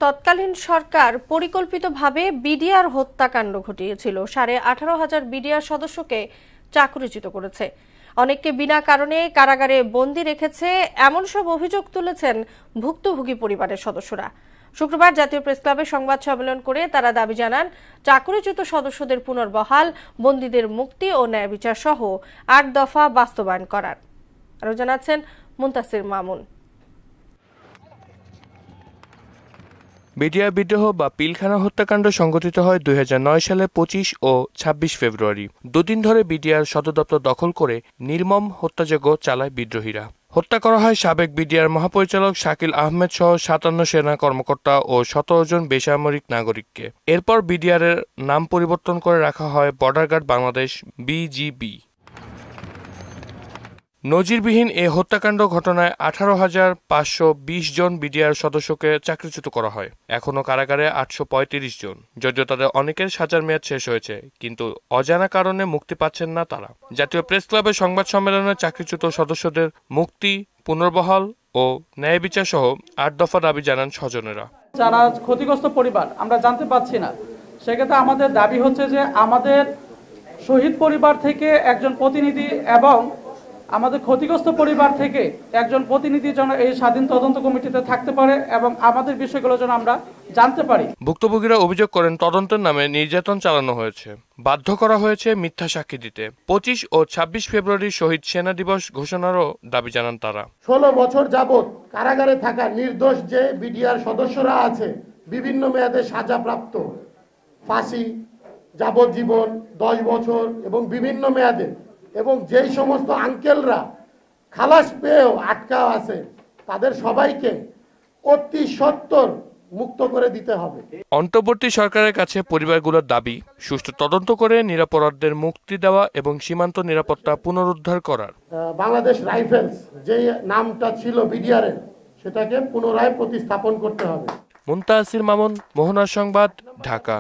তৎকালীন সরকার পরিকল্পিতভাবে বিডিআর হত্যাকাণ্ড ঘটিয়েছিল। 18,500 বিডিআর সদস্যকে চাকরিচ্যুত করেছে, অনেককে বিনা কারণে কারাগারে বন্দী রেখেছে, এমন সব অভিযোগ তুলেছেন ভুক্তভোগী পরিবারের সদস্যরা। শুক্রবার জাতীয় প্রেসক্লাবে সংবাদ সম্মেলন করে তারা দাবি জানান, চাকরিচ্যুত সদস্যদের পুনর্বহাল, বন্দীদের মুক্তি ও ন্যায় বিচার সহ 8 দফা বাস্তবায়ন করার। আরও জানাচ্ছেন মুনতাসির মামুন। বিডিআর বিদ্রোহ বা পিলখানা হত্যাকাণ্ড সংঘটিত হয় 2009 সালের 25 ও 26 ফেব্রুয়ারি। দুদিন ধরে বিডিআর সদর দপ্তর দখল করে নির্মম হত্যাযজ্ঞ চালায় বিদ্রোহীরা। হত্যা করা হয় সাবেক বিডিআর মহাপরিচালক শাকিল আহমেদ সহ 57 সেনা কর্মকর্তা ও 17 জন বেসামরিক নাগরিককে। এরপর বিডিআরের নাম পরিবর্তন করে রাখা হয় বর্ডার গার্ড বাংলাদেশ, BGB। নজিরবিহীন এ হত্যাকাণ্ড ঘটনায় 18,520 জন বিডিআর সদস্যকে চাকরিচ্যুত করা হয়। এখনও কারাগারে 835 জন। যদিও তাদের অনেকের সাজার মেয়াদ শেষ হয়েছে, কিন্তু অজানা কারণে মুক্তি পাচ্ছেন না তারা। জাতীয় প্রেসক্লাবের সংবাদ সম্মেলনে চাকরিচ্যুত সদস্যদের মুক্তি, পুনর্বহাল ও ন্যায় বিচার সহ 8 দফা দাবি জানান স্বজনেরা। যারা ক্ষতিগ্রস্ত পরিবার আমরা জানতে পারছি না, সেক্ষেত্রে আমাদের দাবি হচ্ছে যে আমাদের শহীদ পরিবার থেকে একজন প্রতিনিধি এবং আমাদের ক্ষতিগ্রস্ত পরিবার থেকে একজন প্রতিনিধি যেন এই স্বাধীন তদন্ত কমিটিতে থাকতে পারে এবং আমাদের বিষয়গুলো যেন আমরা জানতে পারি। ভুক্তভোগীরা অভিযোগ করেন, তদন্তের নামে নির্যাতন চালানো হয়েছে, বাধ্য করা হয়েছে মিথ্যা সাক্ষী দিতে। 25 ও 26 ফেব্রুয়ারি শহীদ সেনা দিবস ঘোষণারও দাবি জানান তারা। 16 বছর যাবৎ কারাগারে থাকা নির্দোষ যে বিডিআর সদস্যরা আছে, বিভিন্ন মেয়াদে সাজাপ্রাপ্ত, ফাঁসি, যাবজ্জীবন, 10 বছর এবং বিভিন্ন মেয়াদে, এবং যেই সমস্ত আঙ্কেলরা খালাস পেয়েও আটকা আছে, তাদের সবাইকে অতি সত্বর মুক্ত করে দিতে হবে। অন্তর্বর্তী সরকারের কাছে পরিবারগুলোর দাবি, সুষ্ঠু তদন্ত করে নিরাপরাধদের মুক্তি দেওয়া এবং সীমান্ত নিরাপত্তা পুনরুদ্ধার করার। বাংলাদেশ রাইফেলস যে নামটা ছিল বিডিআরের, সেটাকে পুনরায় প্রতিস্থাপন করতে হবে। মুনতাসির মামুন, মোহনার সংবাদ, ঢাকা।